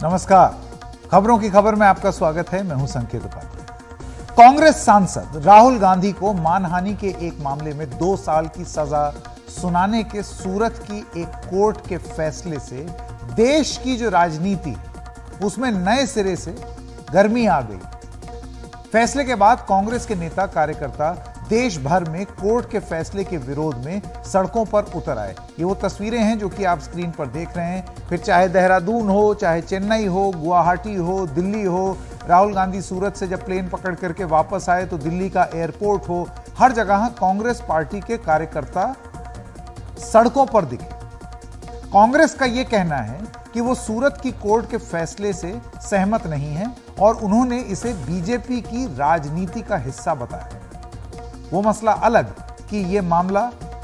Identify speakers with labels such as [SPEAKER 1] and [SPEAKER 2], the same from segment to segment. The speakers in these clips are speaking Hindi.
[SPEAKER 1] नमस्कार, खबरों की खबर में आपका स्वागत है। मैं हूं संकेत उपाध्याय। कांग्रेस सांसद राहुल गांधी को मानहानि के एक मामले में 2 साल की सजा सुनाने के सूरत की एक कोर्ट के फैसले से देश की जो राजनीति उसमें नए सिरे से गर्मी आ गई। फैसले के बाद कांग्रेस के नेता कार्यकर्ता देश भर में कोर्ट के फैसले के विरोध में सड़कों पर उतर आए। ये वो तस्वीरें हैं जो कि आप स्क्रीन पर देख रहे हैं। फिर चाहे देहरादून हो, चाहे चेन्नई हो, गुवाहाटी हो, दिल्ली हो, राहुल गांधी सूरत से जब प्लेन पकड़ करके वापस आए तो दिल्ली का एयरपोर्ट हो, हर जगह कांग्रेस पार्टी के कार्यकर्ता सड़कों पर दिखे। कांग्रेस का यह कहना है कि वो सूरत की कोर्ट के फैसले से सहमत नहीं है और उन्होंने इसे बीजेपी की राजनीति का हिस्सा बताया। वो मसला अलग कि ये मामला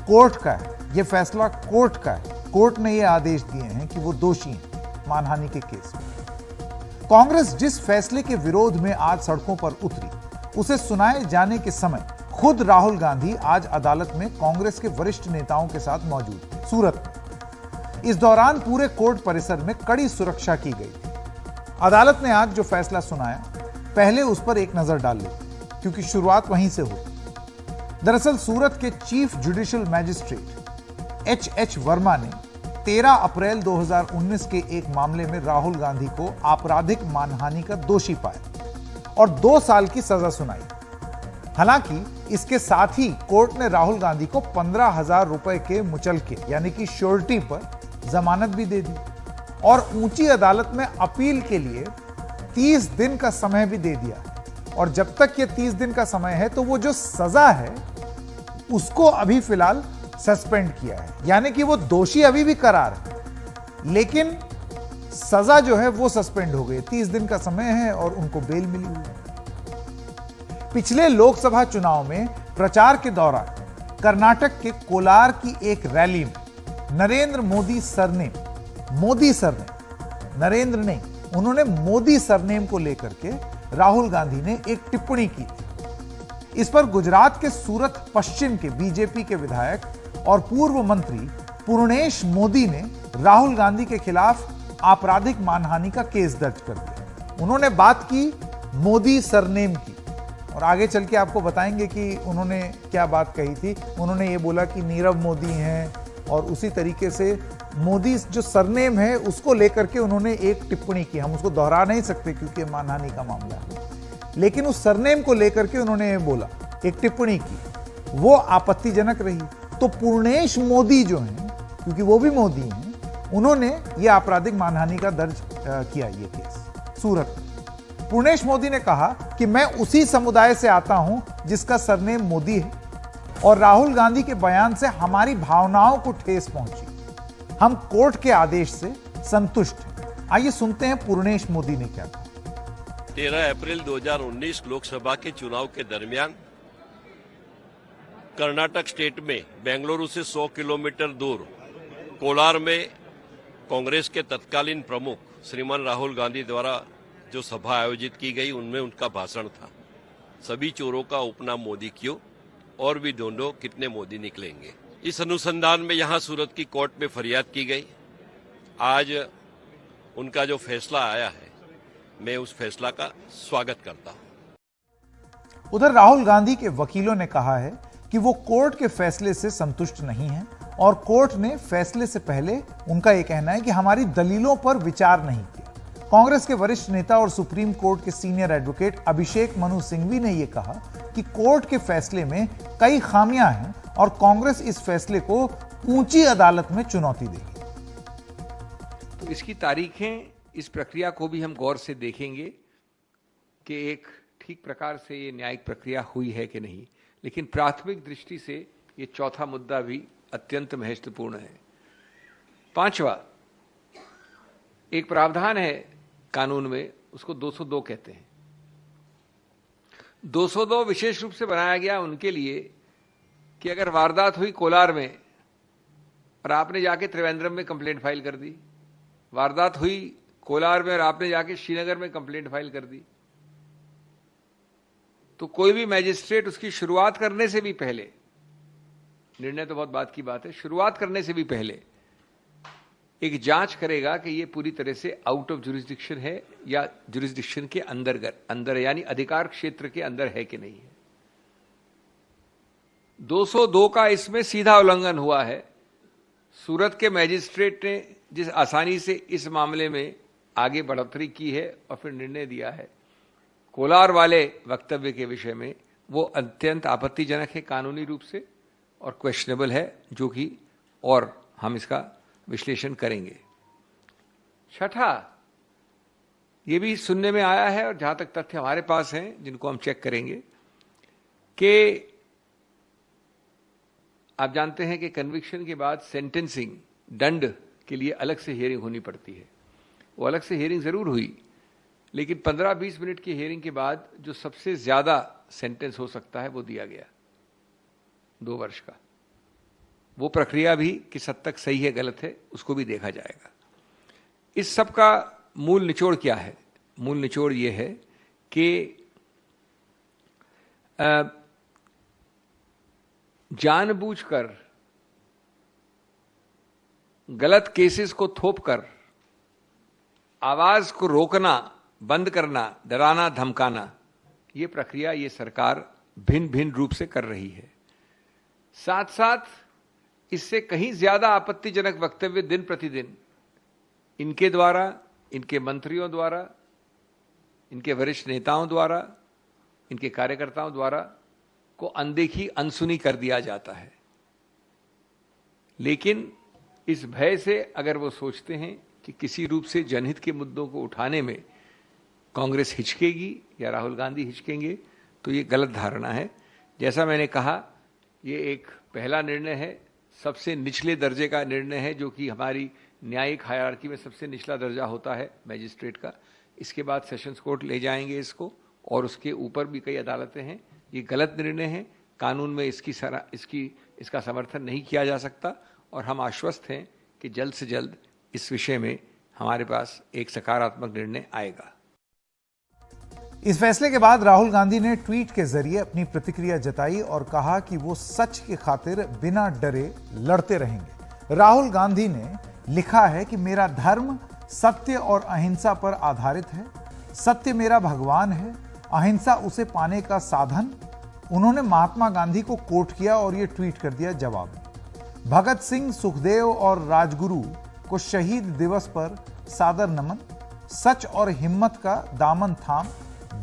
[SPEAKER 1] कोर्ट का है, ये फैसला कोर्ट का है। कोर्ट ने ये आदेश दिए हैं कि वो दोषी हैं मानहानि के केस में। कांग्रेस जिस फैसले के विरोध में आज सड़कों पर उतरी, उसे सुनाए जाने के समय खुद राहुल गांधी आज अदालत में कांग्रेस के वरिष्ठ नेताओं के साथ मौजूद थे सूरत में। इस दौरान पूरे कोर्ट परिसर में कड़ी सुरक्षा की गई थी। अदालत ने आज जो फैसला सुनाया, पहले उस पर एक नजर डाल लेते क्योंकि शुरुआत वहीं से हुई। दरअसल सूरत के chief judicial magistrate H Verma ने 13 अप्रैल 2019 के एक मामले में राहुल गांधी को आपराधिक मानहानि का दोषी पाया और 2 साल की सजा सुनाई। हालांकि इसके साथ ही कोर्ट ने राहुल गांधी को 15,000 रुपए के मुचलके यानी कि श्योरिटी पर जमानत भी दे दी और ऊंची अदालत में अपील के लिए 30 दिन का समय भी दे दिया। और जब तक ये 30 दिन का समय है तो वो जो सजा है उसको अभी फिलहाल सस्पेंड किया है, यानी कि वो दोषी अभी भी करार है लेकिन सजा जो है वो सस्पेंड हो गई। 30 दिन का समय है और उनको बेल मिली हुई है। पिछले लोकसभा चुनाव में प्रचार के दौरान कर्नाटक के कोलार की एक रैली में नरेंद्र मोदी सरनेम, नरेंद्र नहीं, उन्होंने मोदी सरनेम को लेकर के राहुल गांधी ने एक टिप्पणी की थी। इस पर गुजरात के सूरत पश्चिम के बीजेपी के विधायक और पूर्व मंत्री पूर्णेश मोदी ने राहुल गांधी के खिलाफ आपराधिक मानहानि का केस दर्ज कर दिया। उन्होंने बात की मोदी सरनेम की और आगे चल के आपको बताएंगे कि उन्होंने क्या बात कही थी। उन्होंने ये बोला कि नीरव मोदी हैं और उसी तरीके से मोदी जो सरनेम है उसको लेकर के उन्होंने एक टिप्पणी की। हम उसको दोहरा नहीं सकते क्योंकि मानहानि का मामला है, लेकिन उस सरनेम को लेकर के उन्होंने ये बोला, एक टिप्पणी की, वो आपत्तिजनक रही। तो पूर्णेश मोदी जो हैं, क्योंकि वो भी मोदी हैं, उन्होंने ये आपराधिक मानहानि का दर्ज किया ये केस सूरत में। पूर्णेश मोदी ने कहा कि मैं उसी समुदाय से आता हूं जिसका सरनेम मोदी है और राहुल गांधी के बयान से हमारी भावनाओं को ठेस पहुंची। हम कोर्ट के आदेश से संतुष्ट हैं। आइए सुनते हैं पूर्णेश मोदी ने क्या कहा।
[SPEAKER 2] 13 अप्रैल 2019 लोकसभा के चुनाव के दरमियान कर्नाटक स्टेट में बेंगलुरु से 100 किलोमीटर दूर कोलार में कांग्रेस के तत्कालीन प्रमुख श्रीमान राहुल गांधी द्वारा जो सभा आयोजित की गई, उनमें उनका भाषण था, सभी चोरों का उपनाम मोदी क्यों और भी ढूंढो कितने मोदी निकलेंगे। इस अनुसंधान में यहां सूरत की कोर्ट में फरियाद की गई। आज उनका जो फैसला आया है, मैं उस फैसला का स्वागत करता हूं।
[SPEAKER 1] उधर राहुल गांधी के वकीलों ने कहा है कि वो कोर्ट के फैसले से संतुष्ट नहीं हैं और कोर्ट ने फैसले से पहले उनका यह कहना है कि हमारी दलीलों पर विचार नहीं किया। कांग्रेस के वरिष्ठ नेता और सुप्रीम कोर्ट के सीनियर एडवोकेट अभिषेक मनु सिंघवी ने यह कहा कि कोर्ट के फैसले में कई खामियां हैं और कांग्रेस इस फैसले को ऊंची अदालत में चुनौती देगी।
[SPEAKER 3] तो इसकी तारीखें, इस प्रक्रिया को भी हम गौर से देखेंगे कि एक ठीक प्रकार से ये न्यायिक प्रक्रिया हुई है कि नहीं। लेकिन प्राथमिक दृष्टि से ये चौथा मुद्दा भी अत्यंत महत्वपूर्ण है। 5वां, एक प्रावधान है कानून में, उसको 202 कहते हैं। 202 विशेष रूप से बनाया गया उनके लिए कि अगर वारदात हुई कोलार में और आपने जाके त्रिवेंद्रम में कंप्लेंट फाइल कर दी, वारदात हुई कोलार में और आपने जाके श्रीनगर में कंप्लेंट फाइल कर दी, तो कोई भी मैजिस्ट्रेट उसकी शुरुआत करने से भी पहले, निर्णय तो बहुत बात की बात है, शुरुआत करने से भी पहले एक जांच करेगा कि ये पूरी तरह से आउट ऑफ जुरिस्डिक्शन है या जुरिस्डिक्शन के अंदर यानी अधिकार क्षेत्र के अंदर है कि नहीं है। 202 का इसमें सीधा उल्लंघन हुआ है। सूरत के मैजिस्ट्रेट ने जिस आसानी से इस मामले में आगे बढ़ोतरी की है और फिर निर्णय दिया है कोलार वाले वक्तव्य के विषय में, वो अत्यंत आपत्तिजनक है कानूनी रूप से और क्वेश्चनेबल है, जो कि और हम इसका विश्लेषण करेंगे। छठा, ये भी सुनने में आया है और जहां तक तथ्य हमारे पास हैं जिनको हम चेक करेंगे कि आप जानते हैं कि कन्विक्शन के बाद सेंटेंसिंग दंड के लिए अलग से हियरिंग होनी पड़ती है। वो अलग से हियरिंग जरूर हुई, लेकिन 15-20 मिनट की हियरिंग के बाद जो सबसे ज्यादा सेंटेंस हो सकता है वो दिया गया 2 वर्ष का। वो प्रक्रिया भी किस हद तक सही है गलत है उसको भी देखा जाएगा। इस सब का मूल निचोड़ क्या है? मूल निचोड़ ये है कि जानबूझकर गलत केसेस को थोपकर आवाज को रोकना, बंद करना, डराना, धमकाना, ये प्रक्रिया ये सरकार भिन्न भिन्न रूप से कर रही है। साथ साथ इससे कहीं ज्यादा आपत्तिजनक वक्तव्य दिन प्रतिदिन इनके द्वारा, इनके मंत्रियों द्वारा, इनके वरिष्ठ नेताओं द्वारा, इनके कार्यकर्ताओं द्वारा को अनदेखी, अनसुनी कर दिया जाता है। लेकिन इस भय से अगर वो सोचते हैं कि किसी रूप से जनहित के मुद्दों को उठाने में कांग्रेस हिचकेगी या राहुल गांधी हिचकेंगे, तो ये गलत धारणा है। जैसा मैंने कहा, ये एक पहला निर्णय है, सबसे निचले दर्जे का निर्णय है, जो कि हमारी न्यायिक हायरार्की में सबसे निचला दर्जा होता है मैजिस्ट्रेट का। इसके बाद सेशंस कोर्ट ले जाएंगे इसको, और उसके ऊपर भी कई अदालतें हैं। ये गलत निर्णय है, कानून में इसका समर्थन नहीं किया जा सकता, और हम आश्वस्त हैं कि जल्द से जल्द इस विषय में हमारे पास एक सकारात्मक निर्णय आएगा।
[SPEAKER 1] इस फैसले के बाद राहुल गांधी ने ट्वीट के जरिए अपनी प्रतिक्रिया जताई और कहा कि वो सच की खातिर बिना डरे लड़ते रहेंगे। राहुल गांधी ने लिखा है कि मेरा धर्म सत्य और अहिंसा पर आधारित है। सत्य मेरा भगवान है, अहिंसा उसे पाने का साधन। उन्होंने महात्मा गांधी को कोट किया और ये ट्वीट कर दिया जवाब में। भगत सिंह, सुखदेव और राजगुरु को शहीद दिवस पर सादर नमन। सच और हिम्मत का दामन थाम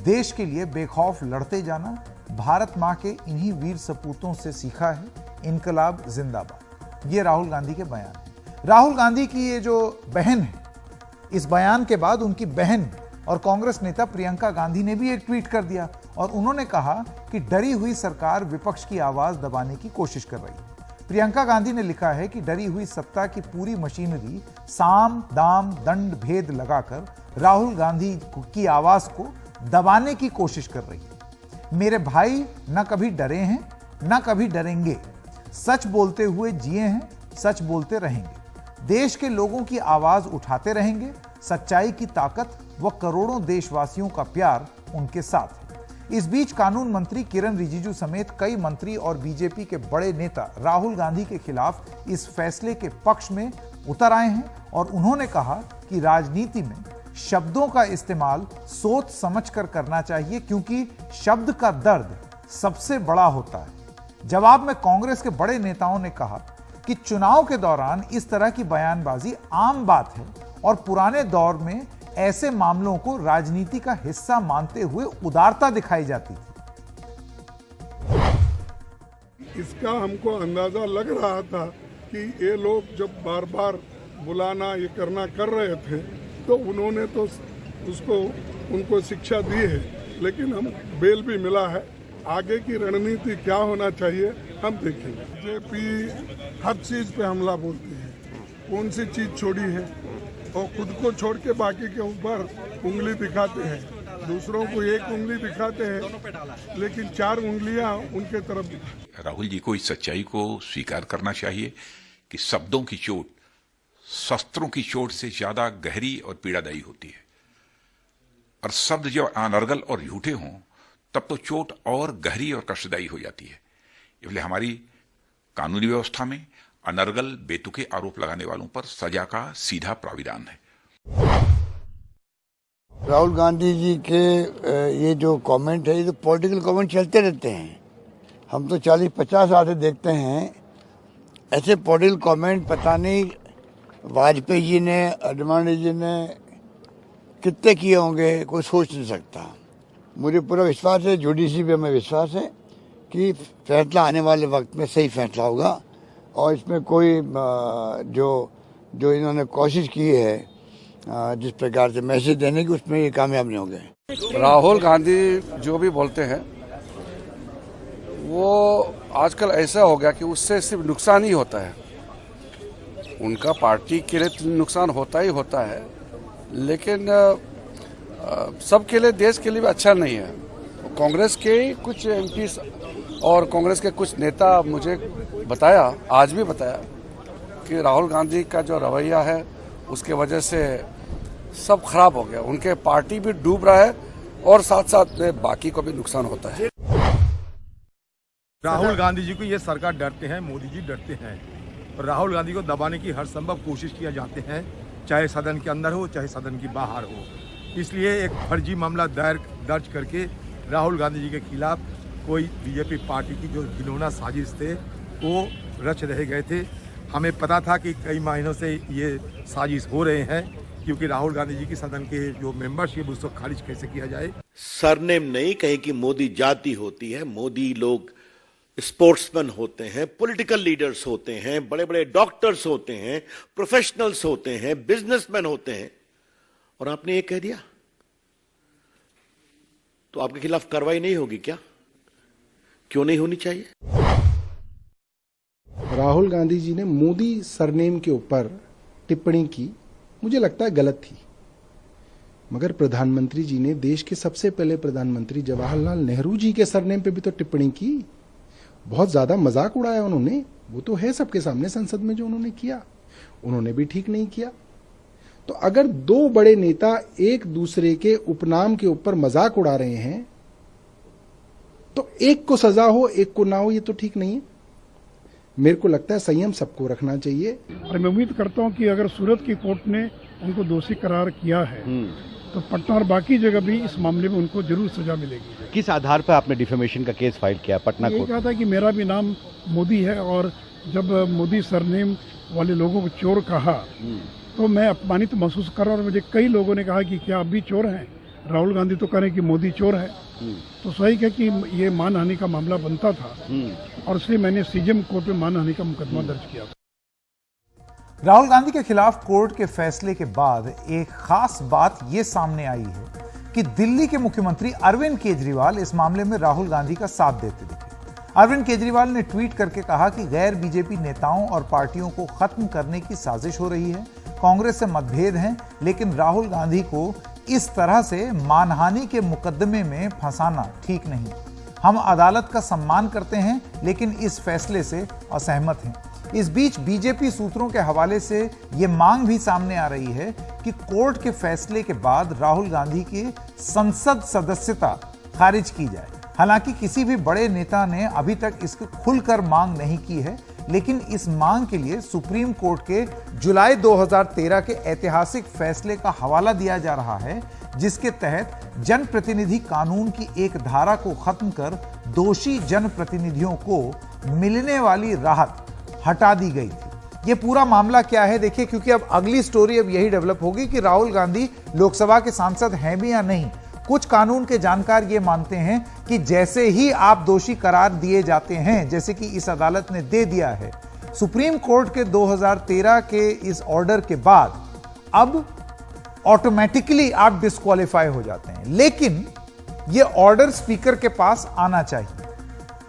[SPEAKER 1] देश के लिए बेखौफ लड़ते जाना भारत मां के इन्हीं वीर सपूतों से सीखा है। इनकलाब जिंदाबाद। ये राहुल गांधी के बयान है। राहुल गांधी की ये जो बहन है, इस बयान के बाद उनकी बहन और कांग्रेस नेता प्रियंका गांधी ने भी एक ट्वीट कर दिया और उन्होंने कहा कि डरी हुई सरकार विपक्ष की आवाज दबाने की कोशिश कर रही है। प्रियंका गांधी ने लिखा है कि डरी हुई सत्ता की पूरी मशीनरी साम, दाम, दंड, भेद लगाकर राहुल गांधी की आवाज को दबाने की कोशिश कर रही है। मेरे भाई न कभी डरे हैं, न कभी डरेंगे। सच बोलते हुए जिए हैं, सच बोलते रहेंगे। देश के लोगों की आवाज उठाते रहेंगे। सच्चाई की ताकत व करोड़ों देशवासियों का प्यार उनके साथ है। इस बीच कानून मंत्री किरण रिजिजू समेत कई मंत्री और बीजेपी के बड़े नेता राहुल गांधी के खिलाफ इस फैसले के पक्ष में उतर आए हैं और उन्होंने कहा कि राजनीति में शब्दों का इस्तेमाल सोच समझकर करना चाहिए, क्योंकि शब्द का दर्द सबसे बड़ा होता है। जवाब में कांग्रेस के बड़े नेताओं ने कहा कि चुनाव के दौरान इस तरह की बयानबाजी आम बात है और पुराने दौर में ऐसे मामलों को राजनीति का हिस्सा मानते हुए उदारता दिखाई जाती थी।
[SPEAKER 4] इसका हमको अंदाजा लग रहा था कि ये लोग जब बार बार बुलाना ये करना कर रहे थे तो उन्होंने तो उनको शिक्षा दी है, लेकिन हम बेल भी मिला है। आगे की रणनीति क्या होना चाहिए हम देखेंगे। बीजेपी हर चीज पे हमला बोलती है, कौन सी चीज छोड़ी है, और खुद को छोड़ के बाकी के ऊपर उंगली दिखाते हैं। दूसरों को एक उंगली दिखाते हैं, लेकिन 4 उंगलियां उनके तरफ दिखाते हैं।
[SPEAKER 5] राहुल जी को इस सच्चाई को स्वीकार करना चाहिए कि शब्दों की चोट शस्त्रों की चोट से ज्यादा गहरी और पीड़ादायी होती है, और शब्द जब अनर्गल और झूठे हों तब तो चोट और गहरी और कष्टदायी हो जाती है। इसलिए हमारी कानूनी व्यवस्था में अनर्गल बेतुके आरोप लगाने वालों पर सजा का सीधा प्राविधान है।
[SPEAKER 6] राहुल गांधी जी के ये जो कमेंट है, ये तो पॉलिटिकल कमेंट चलते रहते हैं। हम तो 40-50 साल से देखते हैं ऐसे पॉलिटिकल कमेंट। पता नहीं वाजपेयी जी ने, अडवाणी जी ने कितने किए होंगे, कोई सोच नहीं सकता। मुझे पूरा विश्वास है, जुडिशरी पे हमें विश्वास है कि फैसला आने वाले वक्त में सही फैसला होगा और इसमें कोई जो इन्होंने कोशिश की है जिस प्रकार से मैसेज देने की, उसमें ये कामयाब नहीं हो गए।
[SPEAKER 7] राहुल गांधी जो भी बोलते हैं वो आजकल ऐसा हो गया कि उससे सिर्फ नुकसान ही होता है। उनका पार्टी के लिए नुकसान होता ही होता है, लेकिन सबके लिए, देश के लिए भी अच्छा नहीं है। कांग्रेस के कुछ एमपी और कांग्रेस के कुछ नेता मुझे बताया, आज भी बताया, कि राहुल गांधी का जो रवैया है उसके वजह से सब खराब हो गया। उनके पार्टी भी डूब रहा है और साथ साथ में बाकी को भी नुकसान होता है।
[SPEAKER 8] राहुल गांधी जी को ये सरकार डरते हैं, मोदी जी डरते हैं, और राहुल गांधी को दबाने की हर संभव कोशिश किया जाते हैं, चाहे सदन के अंदर हो चाहे सदन के बाहर हो। इसलिए एक फर्जी मामला दर्ज करके राहुल गांधी जी के खिलाफ कोई बीजेपी पार्टी की जो घिनौना साजिश थे वो रच रहे गए थे। हमें पता था कि कई महीनों से ये साजिश हो रहे हैं, क्योंकि राहुल गांधी जी की सदन के जो मेंबरशिप उसको खारिज कैसे किया जाए।
[SPEAKER 9] सरनेम नहीं, कहीं की मोदी जाति होती है। मोदी लोग स्पोर्ट्समैन होते हैं, पॉलिटिकल लीडर्स होते हैं, बड़े बड़े डॉक्टर्स होते हैं, प्रोफेशनल्स होते हैं, बिजनेसमैन होते हैं, और आपने ये कह दिया तो आपके खिलाफ कार्रवाई नहीं होगी क्या? क्यों नहीं होनी चाहिए?
[SPEAKER 10] राहुल गांधी जी ने मोदी सरनेम के ऊपर टिप्पणी की, मुझे लगता है गलत थी, मगर प्रधानमंत्री जी ने, देश के सबसे पहले प्रधानमंत्री जवाहरलाल नेहरू जी के सरनेम पे भी तो टिप्पणी की। बहुत ज्यादा मजाक उड़ाया उन्होंने, वो तो है सबके सामने संसद में जो उन्होंने किया, उन्होंने भी ठीक नहीं किया। तो अगर दो बड़े नेता एक दूसरे के उपनाम के ऊपर मजाक उड़ा रहे हैं तो एक को सजा हो एक को ना हो, ये तो ठीक नहीं है। मेरे को लगता है संयम सबको रखना चाहिए।
[SPEAKER 4] और मैं उम्मीद करता हूं कि अगर सूरत की कोर्ट ने उनको दोषी करार किया है तो पटना और बाकी जगह भी इस मामले में उनको जरूर सजा मिलेगी।
[SPEAKER 11] किस आधार पर आपने डिफेमेशन का केस फाइल किया पटना कोर्ट?
[SPEAKER 4] ये कहा था कि मेरा भी नाम मोदी है, और जब मोदी सरनेम वाले लोगों को चोर कहा तो मैं अपमानित महसूस कर रहा हूँ। और मुझे कई लोगों ने कहा कि क्या आप भी चोर हैं? राहुल गांधी तो कह रहे हैं कि मोदी चोर है। तो सही है कि ये मानहानि का मामला बनता था, और इसलिए मैंने सीजेएम कोर्ट में मानहानि का मुकदमा दर्ज किया था।
[SPEAKER 1] राहुल गांधी के खिलाफ कोर्ट के फैसले के बाद एक खास बात यह सामने आई है कि दिल्ली के मुख्यमंत्री अरविंद केजरीवाल इस मामले में राहुल गांधी का साथ देते दिखे। अरविंद केजरीवाल ने ट्वीट करके कहा कि गैर बीजेपी नेताओं और पार्टियों को खत्म करने की साजिश हो रही है, कांग्रेस से मतभेद हैं, लेकिन राहुल गांधी को इस तरह से मानहानि के मुकदमे में फंसाना ठीक नहीं। हम अदालत का सम्मान करते हैं, लेकिन इस फैसले से असहमत हैं। इस बीच बीजेपी सूत्रों के हवाले से यह मांग भी सामने आ रही है कि कोर्ट के फैसले के बाद राहुल गांधी की संसद सदस्यता खारिज की जाए। हालांकि किसी भी बड़े नेता ने अभी तक इसकी खुलकर मांग नहीं की है, लेकिन इस मांग के लिए सुप्रीम कोर्ट के जुलाई 2013 के ऐतिहासिक फैसले का हवाला दिया जा रहा है, जिसके तहत जनप्रतिनिधि कानून की एक धारा को खत्म कर दोषी जनप्रतिनिधियों को मिलने वाली राहत हटा दी गई थी। ये पूरा मामला क्या है देखिए, क्योंकि अब अगली स्टोरी अब यही डेवलप होगी कि राहुल गांधी लोकसभा के सांसद हैं भी या नहीं। कुछ कानून के जानकार ये मानते हैं कि जैसे ही आप दोषी करार दिए जाते हैं, जैसे कि इस अदालत ने दे दिया है, सुप्रीम कोर्ट के 2013 के इस ऑर्डर के बाद अब ऑटोमेटिकली आप डिस्क्वालीफाई हो जाते हैं। लेकिन यह ऑर्डर स्पीकर के पास आना चाहिए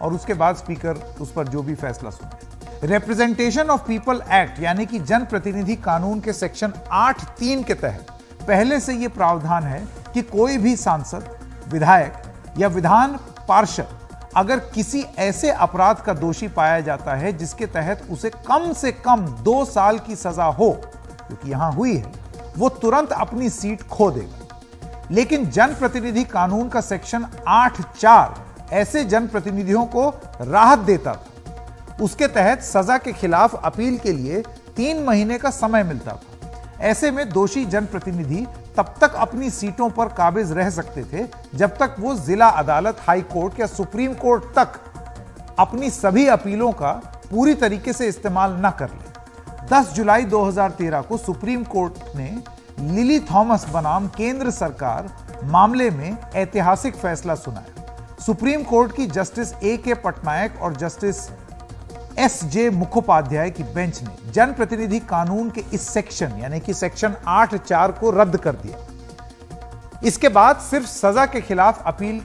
[SPEAKER 1] और उसके बाद स्पीकर उस पर जो भी फैसला सुने। रिप्रेजेंटेशन ऑफ पीपल एक्ट यानी कि जनप्रतिनिधि कानून के सेक्शन 8(3) के तहत पहले से यह प्रावधान है कि कोई भी सांसद, विधायक या विधान पार्षद अगर किसी ऐसे अपराध का दोषी पाया जाता है जिसके तहत उसे कम से कम 2 साल की सजा हो, क्योंकि यहां हुई है, वो तुरंत अपनी सीट खो देगा। लेकिन जनप्रतिनिधि कानून का सेक्शन 8(4) ऐसे जनप्रतिनिधियों को राहत देता था उसके तहत सजा के खिलाफ अपील के लिए 3 महीने का समय मिलता था। ऐसे में दोषी जनप्रतिनिधि तब तक अपनी सीटों पर काबिज रह सकते थे जब तक वो जिला अदालत, हाई कोर्ट या सुप्रीम कोर्ट तक अपनी सभी अपीलों का पूरी तरीके से इस्तेमाल न कर ले। 10 जुलाई 2013 को सुप्रीम कोर्ट ने लिली थॉमस बनाम केंद्र सरकार मामले में ऐतिहासिक फैसला सुनाया। सुप्रीम कोर्ट की जस्टिस A.K. पटनायक और जस्टिस S.J. मुखोपाध्याय की बेंच ने जनप्रतिनिधि कानून के इस सेक्शन यानी कि सेक्शन 8(4) को रद्द कर दिया। इसके बाद सिर्फ सजा के खिलाफ अपील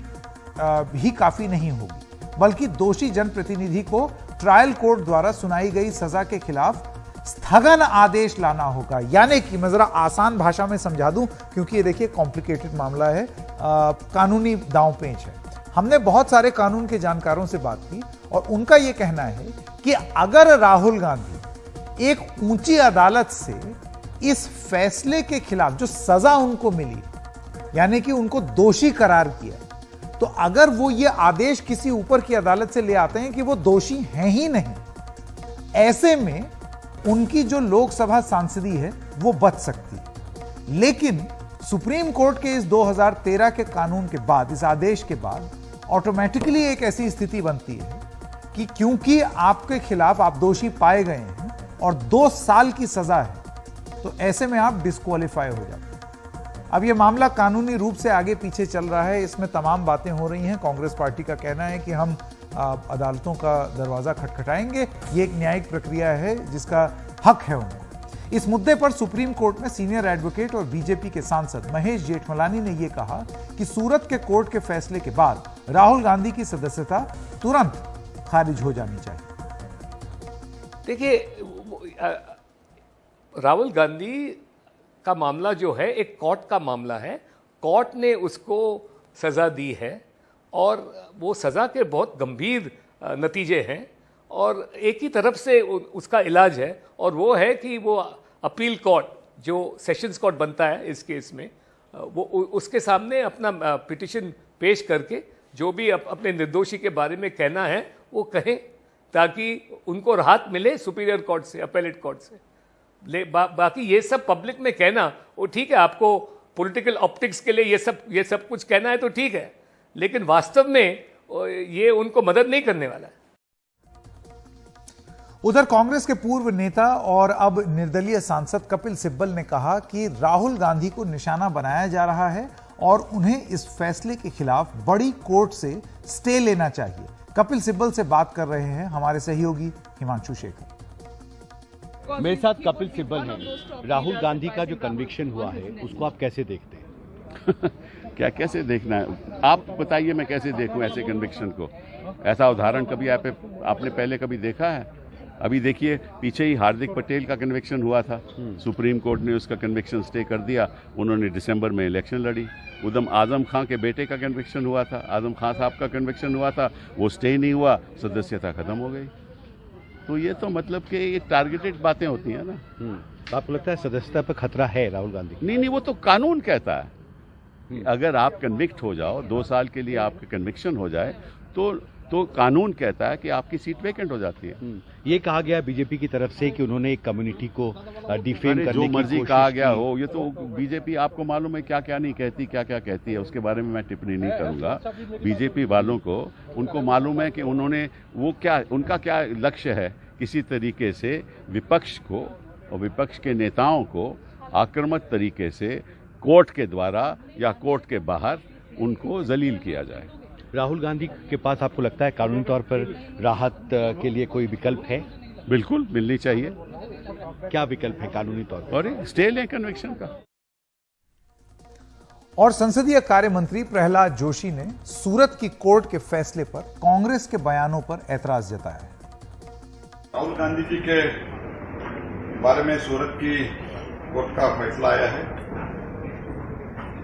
[SPEAKER 1] ही काफी नहीं होगी, बल्कि दोषी जनप्रतिनिधि को ट्रायल कोर्ट द्वारा सुनाई गई सजा के खिलाफ स्थगन आदेश लाना होगा। यानी कि मैं जरा आसान भाषा में समझा दूं, क्योंकि ये देखिए कॉम्प्लिकेटेड मामला है, कानूनी दांव पेंच है। हमने बहुत सारे कानून के जानकारों से बात की और उनका यह कहना है कि अगर राहुल गांधी एक ऊंची अदालत से इस फैसले के खिलाफ जो सजा उनको मिली, यानी कि उनको दोषी करार किया, तो अगर वो ये आदेश किसी ऊपर की अदालत से ले आते हैं कि वो दोषी हैं ही नहीं, ऐसे में उनकी जो लोकसभा सांसदी है वो बच सकती है। लेकिन सुप्रीम कोर्ट के इस 2013 के कानून के बाद, इस आदेश के बाद ऑटोमेटिकली एक ऐसी स्थिति बनती है कि क्योंकि आपके खिलाफ आप दोषी पाए गए हैं और 2 साल की सजा है, तो ऐसे में आप डिस्क्वालीफाई हो जाते हैं। अब यह मामला कानूनी रूप से आगे पीछे चल रहा है, इसमें तमाम बातें हो रही हैं। कांग्रेस पार्टी का कहना है कि हम अदालतों का दरवाजा खटखटाएंगे, ये एक न्यायिक प्रक्रिया है जिसका हक है उनको। इस मुद्दे पर सुप्रीम कोर्ट में सीनियर एडवोकेट और बीजेपी के सांसद महेश जेठमलानी ने यह कहा कि सूरत के कोर्ट के फैसले के बाद राहुल गांधी की सदस्यता तुरंत खारिज हो जानी चाहिए।
[SPEAKER 12] देखिए, राहुल गांधी का मामला जो है एक कोर्ट का मामला है। कोर्ट ने उसको सजा दी है और वो सजा के बहुत गंभीर नतीजे हैं और एक ही तरफ से उसका इलाज है, और वो है कि वो अपील कोर्ट जो सेशंस कोर्ट बनता है इस केस में, वो उसके सामने अपना पिटिशन पेश करके जो भी अपने निर्दोषी के बारे में कहना है वो कहें, ताकि उनको राहत मिले सुपीरियर कोर्ट से, अपेलेट कोर्ट से। बाकी ये सब पब्लिक में कहना वो ठीक है, आपको पॉलिटिकल ऑप्टिक्स के लिए ये सब कुछ कहना है तो ठीक है, लेकिन वास्तव में ये उनको मदद नहीं करने वाला है।
[SPEAKER 1] उधर कांग्रेस के पूर्व नेता और अब निर्दलीय सांसद कपिल सिब्बल ने कहा कि राहुल गांधी को निशाना बनाया जा रहा है और उन्हें इस फैसले के खिलाफ बड़ी कोर्ट से स्टे लेना चाहिए। कपिल सिब्बल से बात कर रहे हैं हमारे सहयोगी हिमांशु शेखर।
[SPEAKER 11] मेरे साथ कपिल सिब्बल हैं। राहुल गांधी का जो कन्विक्शन हुआ है उसको आप कैसे देखते हैं?
[SPEAKER 13] क्या कैसे देखना है, आप बताइए, मैं कैसे देखूं ऐसे कन्विक्शन को? ऐसा उदाहरण कभी आपने पहले कभी देखा है? अभी देखिए, पीछे ही हार्दिक पटेल का कन्विक्शन हुआ था, सुप्रीम कोर्ट ने उसका कन्विक्शन स्टे कर दिया, उन्होंने दिसंबर में इलेक्शन लड़ी। उधम आजम खां के बेटे का कन्विक्शन हुआ था, आजम खां साहब का कन्विक्शन हुआ था, वो स्टे नहीं हुआ, सदस्यता खत्म हो गई। तो ये तो मतलब कि ये टारगेटेड बातें होती हैं ना।
[SPEAKER 11] तो आपको लगता है सदस्यता पर खतरा है राहुल गांधी?
[SPEAKER 13] नहीं, वो तो कानून कहता है। अगर आप कन्विक्ट हो जाओ, 2 साल के लिए आपका कन्विक्शन हो जाए, तो कानून कहता है कि आपकी सीट वेकेंट हो जाती है।
[SPEAKER 11] ये कहा गया बीजेपी की तरफ से कि उन्होंने एक कम्युनिटी को डिफेम करने की
[SPEAKER 13] जो मर्जी कहा गया हो, ये तो बीजेपी, आपको मालूम है क्या क्या नहीं कहती, क्या क्या कहती है, उसके बारे में मैं टिप्पणी नहीं करूंगा। बीजेपी वालों को, उनको मालूम है कि उन्होंने उनका क्या लक्ष्य है, किसी तरीके से विपक्ष को और विपक्ष के नेताओं को आक्रामक तरीके से कोर्ट के द्वारा या कोर्ट के बाहर उनको जलील किया जाए।
[SPEAKER 11] राहुल गांधी के पास आपको लगता है कानूनी तौर पर राहत के लिए कोई विकल्प है?
[SPEAKER 13] बिल्कुल मिलनी चाहिए।
[SPEAKER 11] क्या विकल्प है कानूनी तौर पर?
[SPEAKER 13] और स्टे लें कन्विक्शन का।
[SPEAKER 1] और संसदीय कार्य मंत्री प्रहलाद जोशी ने सूरत की कोर्ट के फैसले पर कांग्रेस के बयानों पर ऐतराज जताया है।
[SPEAKER 14] राहुल गांधी जी के बारे में सूरत की कोर्ट का फैसला आया है,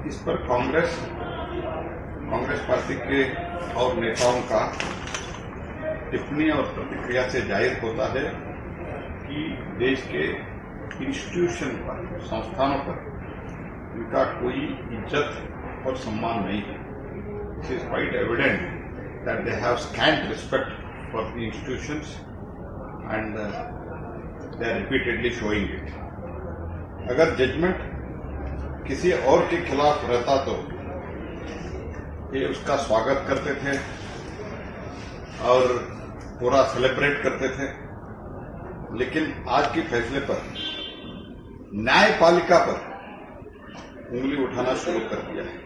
[SPEAKER 14] इस पर कांग्रेस पार्टी के और नेताओं का टिप्पणी और प्रतिक्रिया से जाहिर होता है कि देश के इंस्टीट्यूशन पर, संस्थानों पर इनका कोई इज्जत और सम्मान नहीं है। It is quite evident that they have scent respect for the institutions and they are repeatedly showing it. अगर जजमेंट किसी और के खिलाफ रहता तो ये उसका स्वागत करते थे और पूरा सेलिब्रेट करते थे, लेकिन आज के फैसले पर न्यायपालिका पर उंगली उठाना शुरू कर दिया है।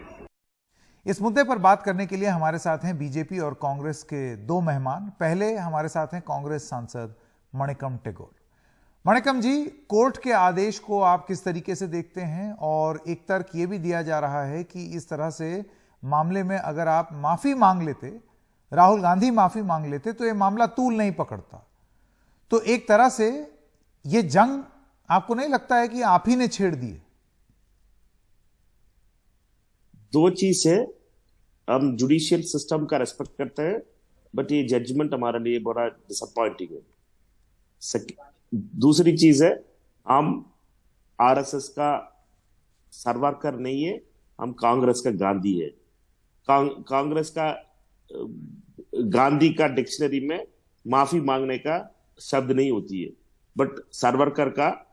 [SPEAKER 1] इस मुद्दे पर बात करने के लिए हमारे साथ हैं बीजेपी और कांग्रेस के दो मेहमान। पहले हमारे साथ हैं कांग्रेस सांसद मणिकम टेगोर। मणिकम जी, कोर्ट के आदेश को आप किस तरीके से देखते हैं? और एक तर्क ये भी दिया जा रहा है कि इस तरह से मामले में अगर आप माफी मांग लेते, राहुल गांधी माफी मांग लेते, तो ये मामला तूल नहीं पकड़ता। तो एक तरह से ये जंग आपको नहीं लगता है कि आप ही ने छेड़ दी है?
[SPEAKER 15] दो चीज है, हम जुडिशियल सिस्टम का रेस्पेक्ट करते हैं, बट ये जजमेंट हमारे लिए बड़ा डिसअपॉइंटिंग है। दूसरी चीज है, हम आरएसएस का सरवारकर नहीं है, हम कांग्रेस का गांधी है। कांग्रेस का गांधी का डिक्शनरी में माफी मांगने का शब्द नहीं होती है, बट सरवारकर का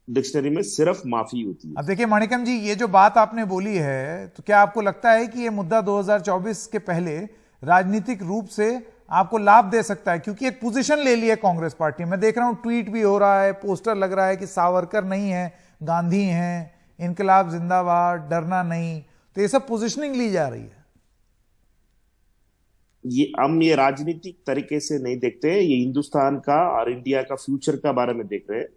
[SPEAKER 15] डिक्शनरी में सिर्फ माफी होती है।
[SPEAKER 1] अब देखिए मणिकम जी, ये जो बात आपने बोली है, तो क्या आपको लगता है कि ये मुद्दा 2024 के पहले राजनीतिक रूप से आपको लाभ दे सकता है? क्योंकि एक पोजीशन ले ली है कांग्रेस पार्टी। मैं देख रहा हूं ट्वीट भी हो रहा है, पोस्टर लग रहा है कि सावरकर नहीं है, गांधी हैं, इनकलाब जिंदाबाद, डरना नहीं। तो ये सब पोजीशनिंग ली जा रही है।
[SPEAKER 15] हम ये राजनीतिक तरीके से नहीं देखते, ये हिंदुस्तान का और इंडिया का फ्यूचर का बारे में देख रहे हैं।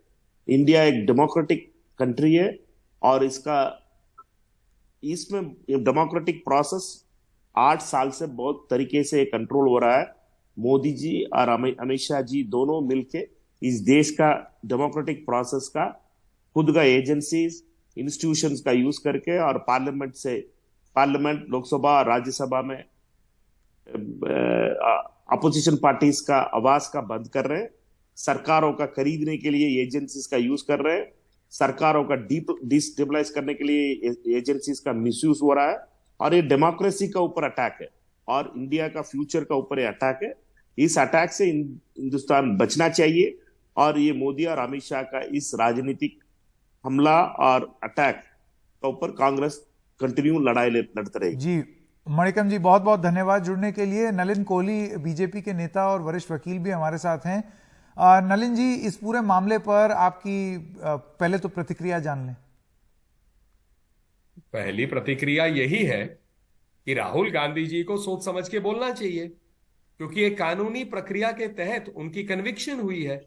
[SPEAKER 15] इंडिया एक डेमोक्रेटिक कंट्री है और इसमें डेमोक्रेटिक प्रोसेस 8 साल से बहुत तरीके से कंट्रोल हो रहा है। मोदी जी और अमित शाह जी दोनों मिलके इस देश का डेमोक्रेटिक प्रोसेस का खुद का एजेंसीज, इंस्टीट्यूशंस का यूज करके और पार्लियामेंट, लोकसभा और राज्यसभा में अपोजिशन पार्टीज का आवाज का बंद कर रहे हैं। सरकारों का खरीदने के लिए एजेंसीज का यूज कर रहे हैं। सरकारों का डिस्टेबलाइज करने के लिए एजेंसीज का मिसयूज हो रहा है। और ये डेमोक्रेसी का ऊपर अटैक है और इंडिया का फ्यूचर का ऊपर अटैक है। इस अटैक से हिंदुस्तान बचना चाहिए और ये मोदी और अमित शाह का इस राजनीतिक हमला और अटैक का ऊपर कांग्रेस कंटिन्यू लड़ाई लड़ते रहेगी।
[SPEAKER 1] जी मणिकम जी, बहुत बहुत धन्यवाद जुड़ने के लिए। नलिन कोहली बीजेपी के नेता और वरिष्ठ वकील भी हमारे साथ हैं। नलिन जी, इस पूरे मामले पर आपकी पहले तो प्रतिक्रिया जान लें।
[SPEAKER 12] पहली प्रतिक्रिया यही है कि राहुल गांधी जी को सोच समझ के बोलना चाहिए, क्योंकि एक कानूनी प्रक्रिया के तहत उनकी कन्विक्शन हुई है।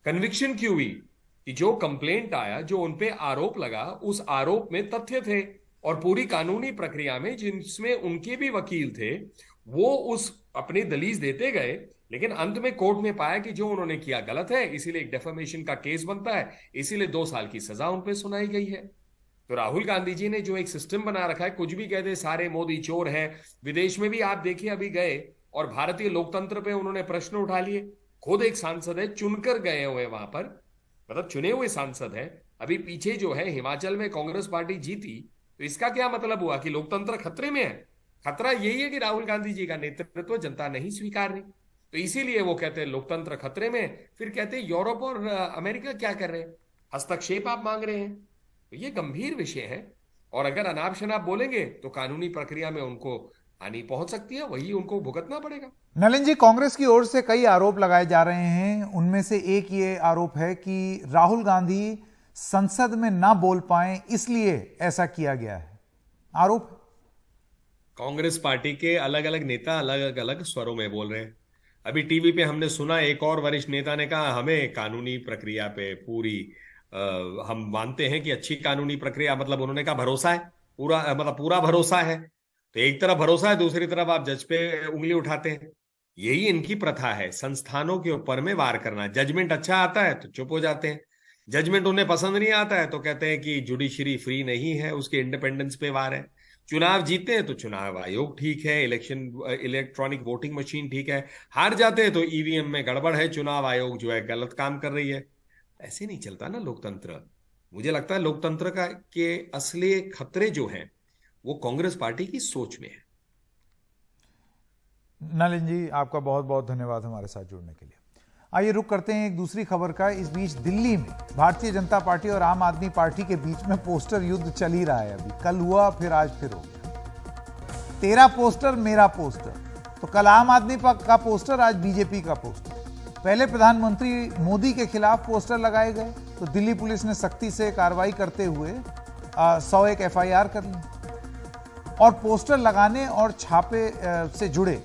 [SPEAKER 12] कन्विक्शन क्यों हुई? कि जो कंप्लेंट आया, जो उनपे आरोप लगा, उस आरोप में तथ्य थे और पूरी कानूनी प्रक्रिया में जिसमें उनके भी वकील थे, वो उस अपनी दलील देते गए, लेकिन अंत में कोर्ट ने पाया कि जो उन्होंने किया गलत है, इसीलिए एक डेफेमेशन का केस बनता है, इसीलिए 2 साल की सजा उन पे सुनाई गई है। तो राहुल गांधी जी ने जो एक सिस्टम बना रखा है, कुछ भी कहते सारे मोदी चोर हैं। विदेश में भी आप देखिए, अभी गए और भारतीय लोकतंत्र पे उन्होंने प्रश्न उठा लिए। खुद एक सांसद है, चुनकर गए हुए वहां पर, मतलब चुने हुए सांसद है। अभी पीछे जो है हिमाचल में कांग्रेस पार्टी जीती, तो इसका क्या मतलब हुआ कि लोकतंत्र खतरे में है? खतरा यही है कि राहुल गांधी जी का नेतृत्व जनता नहीं स्वीकार रही। तो इसीलिए वो कहते हैं लोकतंत्र खतरे में। फिर कहते हैं यूरोप और अमेरिका क्या कर रहे हैं, हस्तक्षेप आप मांग रहे हैं। तो ये गंभीर विषय है और अगर अनाप शनाप बोलेंगे तो कानूनी प्रक्रिया में उनको हानि पहुंच सकती है, वही उनको भुगतना पड़ेगा।
[SPEAKER 1] नलिन जी, कांग्रेस की ओर से कई आरोप लगाए जा रहे हैं। उनमें से एक ये आरोप है कि राहुल गांधी संसद में ना बोल पाए, इसलिए ऐसा किया गया है। आरोप
[SPEAKER 12] कांग्रेस पार्टी के अलग अलग नेता अलग अलग स्वरों में बोल रहे हैं। अभी टीवी पे हमने सुना, एक और वरिष्ठ नेता ने कहा हमें कानूनी प्रक्रिया पे पूरी हम मानते हैं कि अच्छी कानूनी प्रक्रिया, मतलब उन्होंने कहा भरोसा है, पूरा भरोसा है। तो एक तरफ भरोसा है, दूसरी तरफ आप जज पे उंगली उठाते हैं। यही इनकी प्रथा है, संस्थानों के ऊपर में वार करना। जजमेंट अच्छा आता है तो चुप हो जाते हैं, जजमेंट उन्हें पसंद नहीं आता है तो कहते हैं कि जुडिशरी फ्री नहीं है, उसके इंडिपेंडेंस पे वार है। चुनाव जीते हैं तो चुनाव आयोग ठीक है, इलेक्ट्रॉनिक वोटिंग मशीन ठीक है। हार जाते हैं तो ईवीएम में गड़बड़ है, चुनाव आयोग जो है गलत काम कर रही है। ऐसे नहीं चलता ना लोकतंत्र। मुझे लगता है लोकतंत्र के असली खतरे जो हैं वो कांग्रेस पार्टी की सोच में है।
[SPEAKER 1] नलिन जी, आपका बहुत बहुत धन्यवाद हमारे साथ जुड़ने के लिए। आइए रुक करते हैं एक दूसरी खबर का। इस बीच दिल्ली में भारतीय जनता पार्टी और आम आदमी पार्टी के बीच में पोस्टर युद्ध चल ही रहा है। अभी कल हुआ, फिर आज फिर हो गया। तेरा पोस्टर मेरा पोस्टर। तो कल आम आदमी का पोस्टर, आज बीजेपी का पोस्टर। पहले प्रधानमंत्री मोदी के खिलाफ पोस्टर लगाए गए तो दिल्ली पुलिस ने सख्ती से कार्रवाई करते हुए 101 FIR कर ली और पोस्टर लगाने और छापे से जुड़े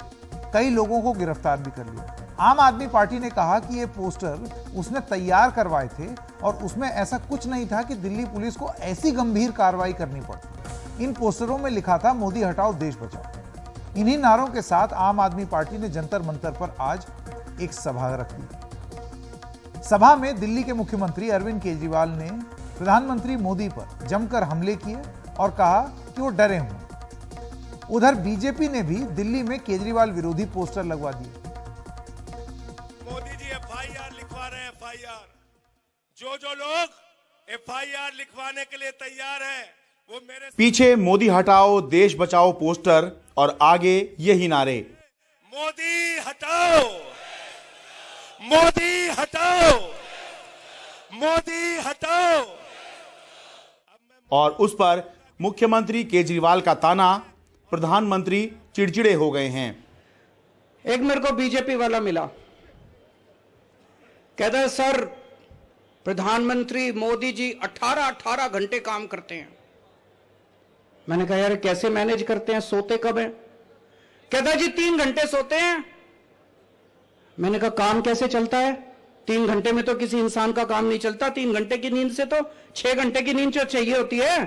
[SPEAKER 1] कई लोगों को गिरफ्तार भी कर लिया। आम आदमी पार्टी ने कहा कि ये पोस्टर उसने तैयार करवाए थे और उसमें ऐसा कुछ नहीं था कि दिल्ली पुलिस को ऐसी गंभीर कार्रवाई करनी पड़ती। इन पोस्टरों में लिखा था मोदी हटाओ देश बचाओ। इन्हीं नारों के साथ आम आदमी पार्टी ने जंतर मंतर पर आज एक सभा रख दी। सभा में दिल्ली के मुख्यमंत्री अरविंद केजरीवाल ने प्रधानमंत्री मोदी पर जमकर हमले किए और कहा कि वो डरे हुए। उधर बीजेपी ने भी दिल्ली में केजरीवाल विरोधी पोस्टर लगवा दिए।
[SPEAKER 16] मोदी जी FIR लिखवा रहे हैं। FIR जो लोग FIR लिखवाने के लिए तैयार है वो मेरे
[SPEAKER 17] पीछे मोदी हटाओ देश बचाओ पोस्टर और आगे यही नारे,
[SPEAKER 16] मोदी हटाओ, मोदी हटाओ, मोदी हटाओ।
[SPEAKER 17] और उस पर मुख्यमंत्री केजरीवाल का ताना, प्रधानमंत्री चिड़चिड़े हो गए हैं।
[SPEAKER 18] एक मेरे को बीजेपी वाला मिला, कहता है सर प्रधानमंत्री मोदी जी 18 घंटे काम करते हैं। मैंने कहा यार कैसे मैनेज करते हैं, सोते कब हैं? कहता है जी 3 घंटे सोते हैं। मैंने कहा काम कैसे चलता है? 3 घंटे में तो किसी इंसान का काम नहीं चलता। 3 घंटे की नींद से तो 6 घंटे की नींद चाहिए होती है।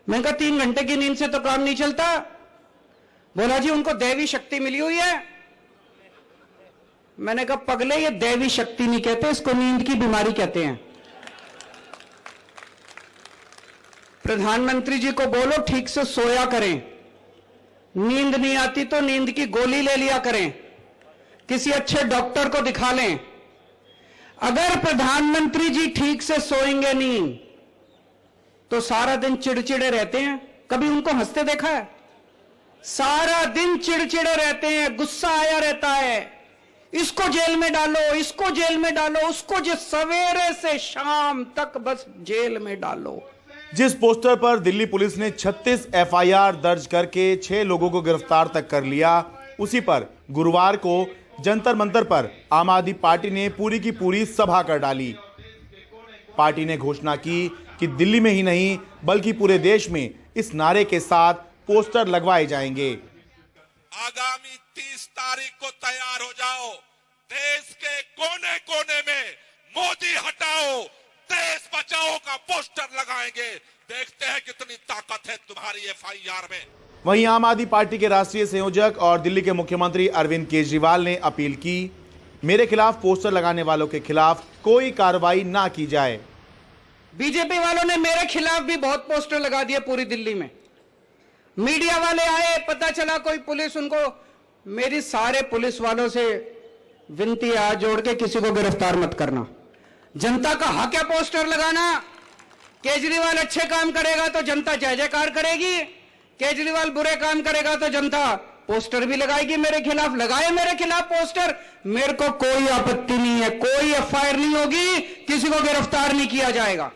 [SPEAKER 18] मैंने कहा 3 घंटे की नींद से तो काम नहीं चलता। बोला जी उनको दैवी शक्ति मिली हुई है। मैंने कहा पगले ये दैवी शक्ति नहीं कहते, इसको नींद की बीमारी कहते हैं। प्रधानमंत्री जी को बोलो ठीक से सोया करें, नींद नहीं आती तो नींद की गोली ले लिया करें, किसी अच्छे डॉक्टर को दिखा लें। अगर प्रधानमंत्री जी ठीक से सोएंगे नहीं तो सारा दिन चिड़चिड़े रहते हैं। कभी उनको हंसते देखा है? सारा दिन चिड़चिड़े रहते हैं, गुस्सा आया रहता है, इसको जेल में डालो, इसको जेल में डालो, उसको जो सवेरे से शाम तक बस जेल में डालो।
[SPEAKER 17] जिस पोस्टर पर दिल्ली पुलिस ने 36 FIR दर्ज करके 6 लोगों को गिरफ्तार तक कर लिया, उसी पर गुरुवार को जंतर मंतर पर आम आदमी पार्टी ने पूरी की पूरी सभा कर डाली। पार्टी ने घोषणा की कि दिल्ली में ही नहीं बल्कि पूरे देश में इस नारे के साथ पोस्टर लगवाए जाएंगे।
[SPEAKER 16] आगामी 30 तारीख को तैयार हो जाओ, देश के कोने कोने में मोदी हटाओ देश बचाओ का पोस्टर लगाएंगे। देखते हैं कितनी ताकत है तुम्हारी FIR में।
[SPEAKER 17] वहीं आम आदमी पार्टी के राष्ट्रीय संयोजक और दिल्ली के मुख्यमंत्री अरविंद केजरीवाल ने अपील की, मेरे खिलाफ पोस्टर लगाने वालों के खिलाफ कोई कार्रवाई ना की जाए।
[SPEAKER 18] बीजेपी वालों ने मेरे खिलाफ भी बहुत पोस्टर लगा दिए पूरी दिल्ली में। मीडिया वाले आए, पता चला कोई पुलिस उनको, मेरी सारे पुलिस वालों से विनती है हाथ जोड़ के किसी को गिरफ्तार मत करना। जनता का हक है पोस्टर लगाना। केजरीवाल अच्छे काम करेगा तो जनता जय जयकार करेगी, केजरीवाल बुरे काम करेगा तो जनता पोस्टर भी लगाएगी मेरे खिलाफ। लगाए मेरे खिलाफ पोस्टर, मेरे को कोई आपत्ति नहीं है, कोई FIR नहीं होगी, किसी को गिरफ्तार नहीं किया जाएगा।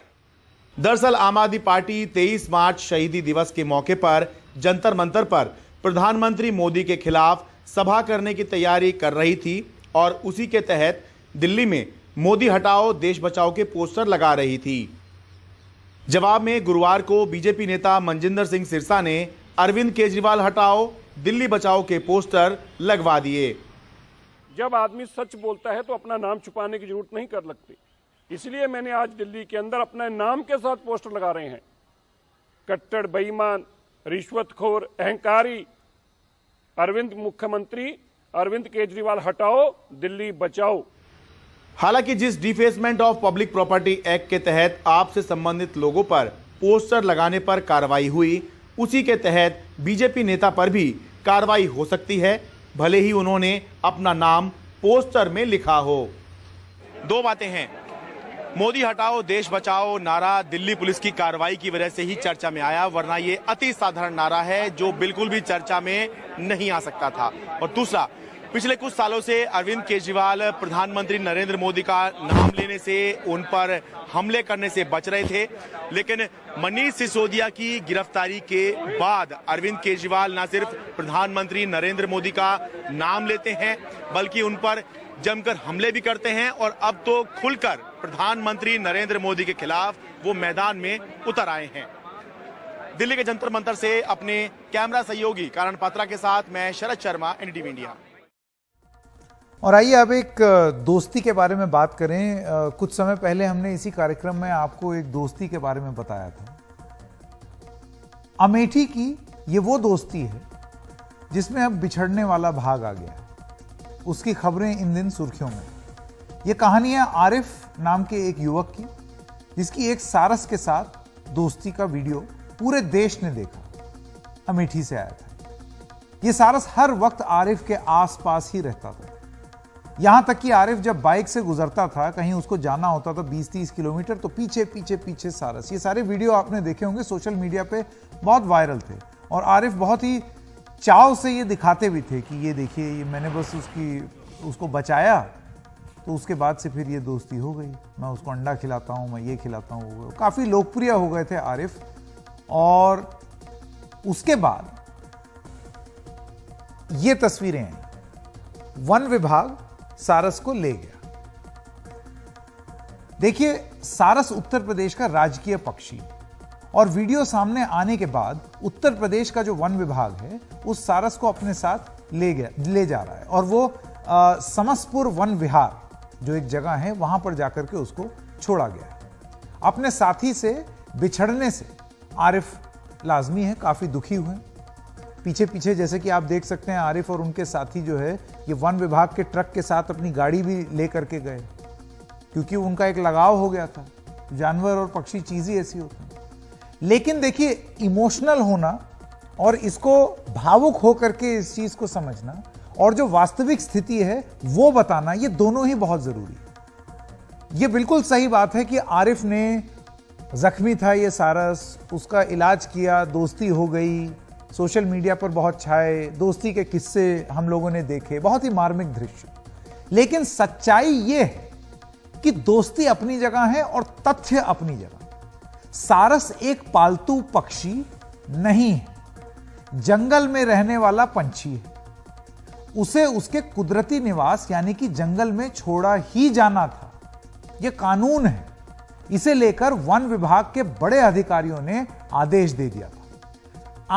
[SPEAKER 17] दरअसल आम आदमी पार्टी 23 मार्च शहीदी दिवस के मौके पर जंतर मंतर पर प्रधानमंत्री मोदी के खिलाफ सभा करने की तैयारी कर रही थी और उसी के तहत दिल्ली में मोदी हटाओ देश बचाओ के पोस्टर लगा रही थी। जवाब में गुरुवार को बीजेपी नेता मनजिंदर सिंह सिरसा ने अरविंद केजरीवाल हटाओ दिल्ली बचाओ के पोस्टर लगवा दिए।
[SPEAKER 19] जब आदमी सच बोलता है तो अपना नाम छुपाने की जरूरत नहीं कर लगती, इसलिए मैंने आज दिल्ली के अंदर अपने नाम के साथ पोस्टर लगा रहे हैं। कट्टर बेईमान, रिश्वतखोर, अहंकारी अरविंद मुख्यमंत्री अरविंद केजरीवाल हटाओ दिल्ली बचाओ।
[SPEAKER 17] हालांकि जिस defacement of public property act के तहत आपसे संबंधित लोगों पर पोस्टर लगाने पर कार्रवाई हुई, उसी के तहत बीजेपी नेता पर भी कार्रवाई हो सकती है, भले ही उन्होंने अपना नाम पोस्टर में लिखा हो। दो बातें हैं, मोदी हटाओ देश बचाओ नारा दिल्ली पुलिस की कार्रवाई की वजह से ही चर्चा में आया, वरना ये अति साधारण नारा है जो बिल्कुल भी चर्चा में नहीं आ सकता था। और दूसरा, पिछले कुछ सालों से अरविंद केजरीवाल प्रधानमंत्री नरेंद्र मोदी का नाम लेने से, उन पर हमले करने से बच रहे थे, लेकिन मनीष सिसोदिया की गिरफ्तारी के बाद अरविंद केजरीवाल न सिर्फ प्रधानमंत्री नरेंद्र मोदी का नाम लेते हैं बल्कि उन पर जमकर हमले भी करते हैं और अब तो खुलकर प्रधानमंत्री नरेंद्र मोदी के खिलाफ वो मैदान में उतर आए हैं। दिल्ली के जंतर मंतर से अपने कैमरा सहयोगी कारण पात्रा के साथ मैं शरद शर्मा, एनडीटीवी इंडिया।
[SPEAKER 1] और आइए अब एक दोस्ती के बारे में बात करें। कुछ समय पहले हमने इसी कार्यक्रम में आपको एक दोस्ती के बारे में बताया था। अमेठी की ये वो दोस्ती है जिसमें अब बिछड़ने वाला भाग आ गया है। उसकी खबरें इन दिन सुर्खियों में। ये कहानी है आरिफ नाम के एक युवक की, जिसकी एक सारस के साथ दोस्ती का वीडियो पूरे देश ने देखा। अमेठी से आया था। ये सारस हर वक्त आरिफ के आसपास ही रहता था। यहां तक कि आरिफ जब बाइक से गुजरता था, कहीं उसको जाना होता था 20-30 किलोमीटर, तो पीछे पीछे पीछे सारस। ये सारे वीडियो आपने देखे होंगे, सोशल मीडिया पे बहुत वायरल थे। और आरिफ बहुत ही चाव से ये दिखाते भी थे कि ये देखिए, ये मैंने बस उसको बचाया, तो उसके बाद से फिर ये दोस्ती हो गई। मैं उसको अंडा खिलाता हूँ, मैं ये खिलाता हूँ। काफी लोकप्रिय हो गए थे आरिफ। और उसके बाद ये तस्वीरें हैं। वन विभाग सारस को ले गया। देखिए, सारस उत्तर प्रदेश का राजकीय पक्षी, और वीडियो सामने आने के बाद उत्तर प्रदेश का जो वन विभाग है उस सारस को अपने साथ ले जा रहा है। और वो समसपुर वन विहार जो एक जगह है, वहां पर जाकर के उसको छोड़ा गया है। अपने साथी से बिछड़ने से आरिफ लाजमी है काफी दुखी हुए। पीछे पीछे जैसे कि आप देख सकते हैं, आरिफ और उनके साथी जो है ये वन विभाग के ट्रक के साथ अपनी गाड़ी भी लेकर के गए, क्योंकि उनका एक लगाव हो गया था। जानवर और पक्षी चीज ही ऐसी होती है। लेकिन देखिए, इमोशनल होना और इसको भावुक होकर के इस चीज को समझना और जो वास्तविक स्थिति है वो बताना, ये दोनों ही बहुत जरूरी है। ये बिल्कुल सही बात है कि आरिफ ने, जख्मी था ये सारस, उसका इलाज किया, दोस्ती हो गई, सोशल मीडिया पर बहुत छाए, दोस्ती के किस्से हम लोगों ने देखे, बहुत ही मार्मिक दृश्य। लेकिन सच्चाई ये है कि दोस्ती अपनी जगह है और तथ्य अपनी जगह। सारस एक पालतू पक्षी नहीं है, जंगल में रहने वाला पंछी है। उसे उसके कुदरती निवास यानी कि जंगल में छोड़ा ही जाना था। यह कानून है। इसे लेकर वन विभाग के बड़े अधिकारियों ने आदेश दे दिया था।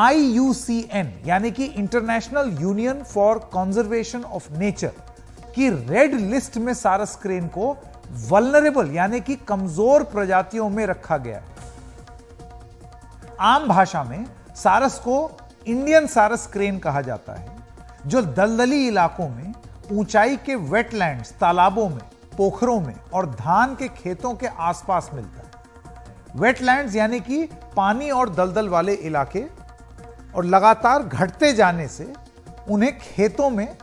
[SPEAKER 1] IUCN यानी कि international union for conservation of nature की रेड लिस्ट में सारस क्रेन को वल्नरेबल यानी कि कमजोर प्रजातियों में रखा गया है। आम भाषा में सारस को इंडियन सारस क्रेन कहा जाता है, जो दलदली इलाकों में, ऊंचाई के वेटलैंड्स, तालाबों में, पोखरों में और धान के खेतों के आसपास मिलता है। वेटलैंड्स यानी कि पानी और दलदल वाले इलाके, और लगातार घटते जाने से उन्हें खेतों में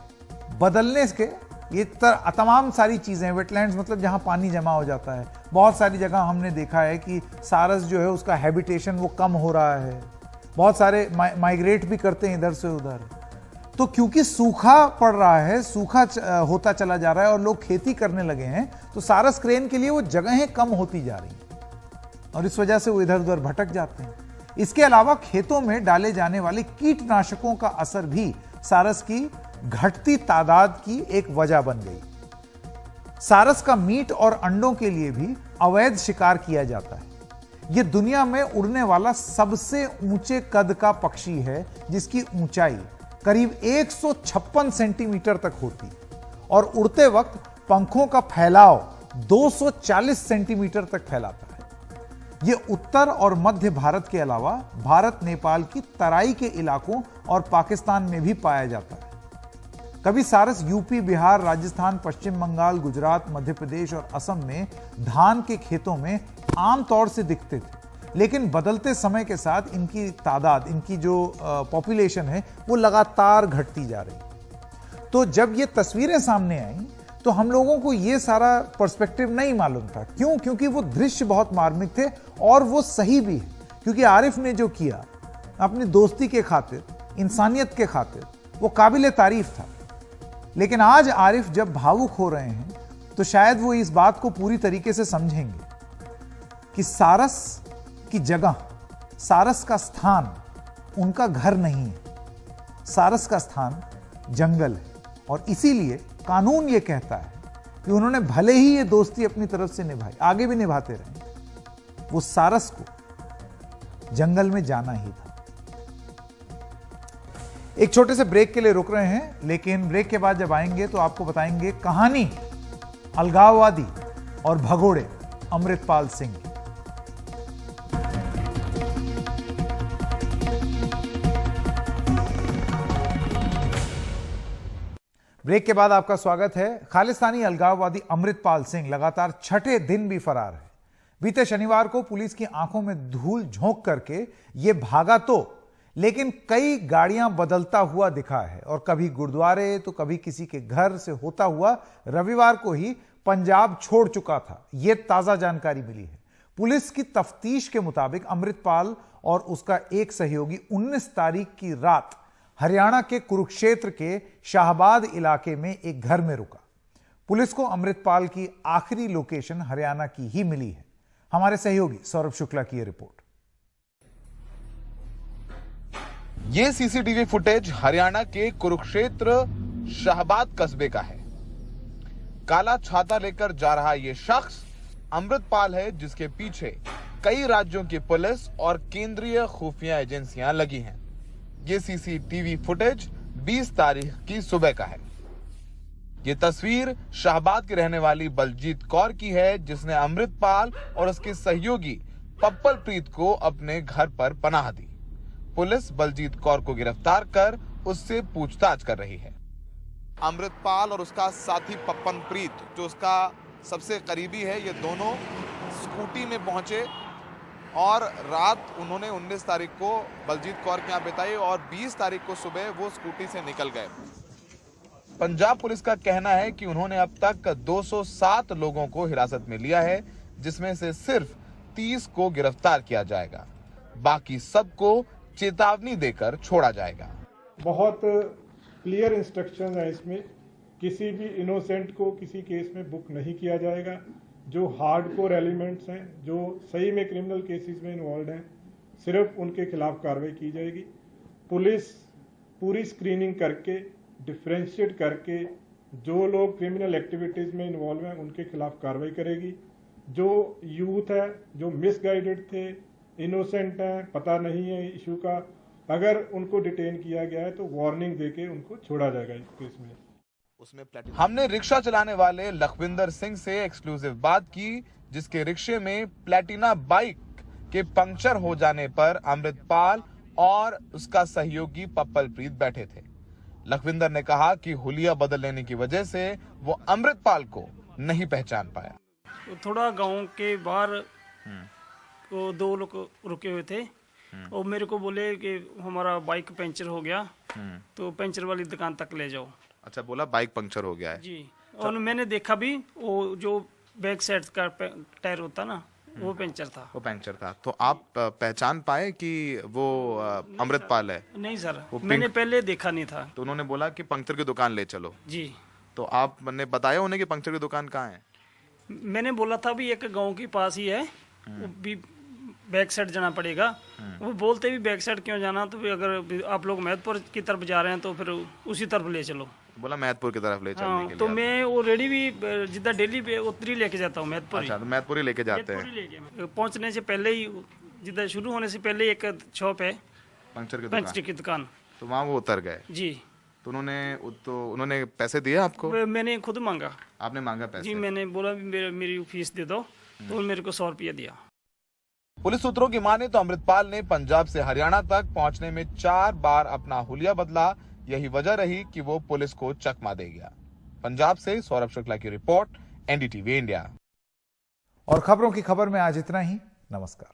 [SPEAKER 1] बदलने के ये तमाम सारी चीजें। वेटलैंड्स मतलब जहां पानी जमा हो जाता है। बहुत सारी जगह हमने देखा है कि सारस जो है उसका हैबिटेशन वो कम हो रहा है। बहुत सारे माइग्रेट भी करते हैं इधर से उधर। तो क्योंकि सूखा पड़ रहा है, सूखा होता चला जा रहा है और लोग खेती करने लगे हैं, तो सारस क्रेन के लिए वो जगहें कम होती जा रही हैं और इस वजह से वो इधर उधर भटक जाते हैं। इसके अलावा खेतों में डाले जाने वाले कीटनाशकों का असर भी सारस की घटती तादाद की एक वजह बन गई। सारस का मीट और अंडों के लिए भी अवैध शिकार किया जाता है। यह दुनिया में उड़ने वाला सबसे ऊंचे कद का पक्षी है, जिसकी ऊंचाई करीब 156 सेंटीमीटर तक होती और उड़ते वक्त पंखों का फैलाव 240 सेंटीमीटर तक फैलाता है। यह उत्तर और मध्य भारत के अलावा भारत, नेपाल की तराई के इलाकों और पाकिस्तान में भी पाया जाता है। कभी सारस यूपी, बिहार, राजस्थान, पश्चिम बंगाल, गुजरात, मध्य प्रदेश और असम में धान के खेतों में आमतौर से दिखते थे, लेकिन बदलते समय के साथ इनकी तादाद, इनकी जो पॉपुलेशन है वो लगातार घटती जा रही। तो जब ये तस्वीरें सामने आई तो हम लोगों को ये सारा पर्सपेक्टिव नहीं मालूम था। क्यों? क्योंकि वो दृश्य बहुत मार्मिक थे और वो सही भी है। क्योंकि आरिफ ने जो किया अपनी दोस्ती के खातिर, इंसानियत के खातिर, वो काबिले तारीफ था। लेकिन आज आरिफ जब भावुक हो रहे हैं तो शायद वो इस बात को पूरी तरीके से समझेंगे कि सारस की जगह, सारस का स्थान उनका घर नहीं है, सारस का स्थान जंगल है। और इसीलिए कानून यह कहता है कि उन्होंने भले ही ये दोस्ती अपनी तरफ से निभाई, आगे भी निभाते रहे, वो सारस को जंगल में जाना ही था। एक छोटे से ब्रेक के लिए रुक रहे हैं, लेकिन ब्रेक के बाद जब आएंगे तो आपको बताएंगे कहानी अलगाववादी और भगोड़े अमृतपाल सिंह की। ब्रेक के बाद आपका स्वागत है। खालिस्तानी अलगाववादी अमृतपाल सिंह लगातार छठे दिन भी फरार है। बीते शनिवार को पुलिस की आंखों में धूल झोंक करके यह भागा तो, लेकिन कई गाड़ियां बदलता हुआ दिखा है और कभी गुरुद्वारे तो कभी किसी के घर से होता हुआ रविवार को ही पंजाब छोड़ चुका था। यह ताजा जानकारी मिली है। पुलिस की तफ्तीश के मुताबिक अमृतपाल और उसका एक सहयोगी 19 तारीख की रात हरियाणा के कुरुक्षेत्र के शाहबाद इलाके में एक घर में रुका। पुलिस को अमृतपाल की आखिरी लोकेशन हरियाणा की ही मिली है। हमारे सहयोगी सौरभ शुक्ला की यह रिपोर्ट।
[SPEAKER 20] ये सीसीटीवी फुटेज हरियाणा के कुरुक्षेत्र शाहबाद कस्बे का है। काला छाता लेकर जा रहा ये शख्स अमृतपाल है, जिसके पीछे कई राज्यों की पुलिस और केंद्रीय खुफिया एजेंसियां लगी हैं। ये सीसीटीवी फुटेज 20 तारीख की सुबह का है। ये तस्वीर शाहबाद की रहने वाली बलजीत कौर की है, जिसने अमृतपाल और उसके सहयोगी पप्पल प्रीत को अपने घर पर पनाह दी। पुलिस बलजीत कौर को गिरफ्तार कर उससे पूछताछ कर रही है। अमृतपाल और उसका साथी पप्पन प्रीत, जो उसका सबसे करीबी है, ये दोनों स्कूटी में पहुंचे और रात उन्होंने 19 तारीख को बलजीत कौर के यहाँ बिताई और 20 तारीख को सुबह वो स्कूटी से निकल गए। पंजाब पुलिस का कहना है कि उन्होंने अब तक 207 लोगों को हिरासत में लिया है, जिसमें से सिर्फ 30 को गिरफ्तार किया जाएगा। बाकी सबको चेतावनी देकर छोड़ा जाएगा।
[SPEAKER 4] बहुत क्लियर इंस्ट्रक्शंस हैं इसमें। किसी भी इनोसेंट को किसी केस में बुक नहीं किया जाएगा। जो हार्डकोर एलिमेंट्स हैं, जो सही में क्रिमिनल केसेस में इन्वॉल्व हैं, सिर्फ उनके खिलाफ कार्रवाई की जाएगी। पुलिस पूरी स्क्रीनिंग करके, डिफ्रेंशिएट करके जो लोग क्रिमिनल एक्टिविटीज में इन्वॉल्व हैं उनके खिलाफ कार्रवाई करेगी। जो यूथ है, जो मिसगाइडेड थे, इनोसेंट हैं, पता नहीं है इशू का, अगर उनको डिटेन किया गया है तो वार्निंग देके उनको छोड़ा जाएगा इस केस में।
[SPEAKER 20] हमने रिक्शा चलाने वाले लखविंदर सिंह से एक्सक्लूसिव बात की, जिसके रिक्शे में प्लेटिना बाइक के पंक्चर हो जाने पर अमृतपाल और उसका सहयोगी पप्पल प्रीत बैठे थे। लखविंदर ने कहा कि हुलिया बदल लेने की वजह से वो अमृतपाल को नहीं पहचान पाया।
[SPEAKER 21] थोड़ा गांव के बाहर को 2 लोग रुके हुए थे और मेरे को बोले कि हमारा बाइक पंचर हो गया, तो पंचर वाली दुकान तक ले जाओ।
[SPEAKER 20] अच्छा, बोला बाइक पंक्चर हो गया है
[SPEAKER 21] जी। और मैंने देखा भी वो जो बैक साइड का टायर होता ना, वो पंचर था।
[SPEAKER 20] वो पंक्चर था। तो आप पहचान पाए कि वो अमृतपाल है?
[SPEAKER 21] नहीं सर, मैंने पहले देखा नहीं था।
[SPEAKER 20] तो उन्होंने बोला कि पंक्चर की दुकान ले चलो।
[SPEAKER 21] जी।
[SPEAKER 20] तो आपने बताया उन्हें कि पंक्चर की दुकान कहाँ है?
[SPEAKER 21] मैंने बोला था भी एक गांव के पास ही है, वो भी बैक साइड जाना पड़ेगा। वो बोलते भी बैक साइड क्यों जाना, तो अगर आप लोग महतपुर की तरफ जा रहे हैं तो फिर उसी तरफ ले चलो।
[SPEAKER 20] बोला महतपुर की तरफ ले चलने के लिए।
[SPEAKER 21] तो मैं ऑलरेडी भी जितना डेली पे उतरी लेके जाता हूँ महतपुर।
[SPEAKER 20] अच्छा, तो महतपुर ही लेके जाते हैं।
[SPEAKER 21] पहुंचने से पहले ही, जितना शुरू होने से पहले एक शॉप है
[SPEAKER 20] पंक्चर
[SPEAKER 21] की दुकान,
[SPEAKER 20] तो वहाँ वो उतर गए।
[SPEAKER 21] जी।
[SPEAKER 20] तो उन्होंने पैसे दिए आपको?
[SPEAKER 21] मैंने खुद मांगा।
[SPEAKER 20] आपने मांगा पैसे?
[SPEAKER 21] जी, मैंने बोला मेरी फीस दे दो, तो मेरे को 100 रुपया दिया।
[SPEAKER 20] पुलिस सूत्रों की माने तो अमृतपाल ने पंजाब से हरियाणा तक पहुंचने में 4 बार अपना हुलिया बदला। यही वजह रही कि वो पुलिस को चकमा दे गया। पंजाब से सौरभ शुक्ला की रिपोर्ट, एनडीटीवी इंडिया।
[SPEAKER 1] और खबरों की खबर में आज इतना ही। नमस्कार।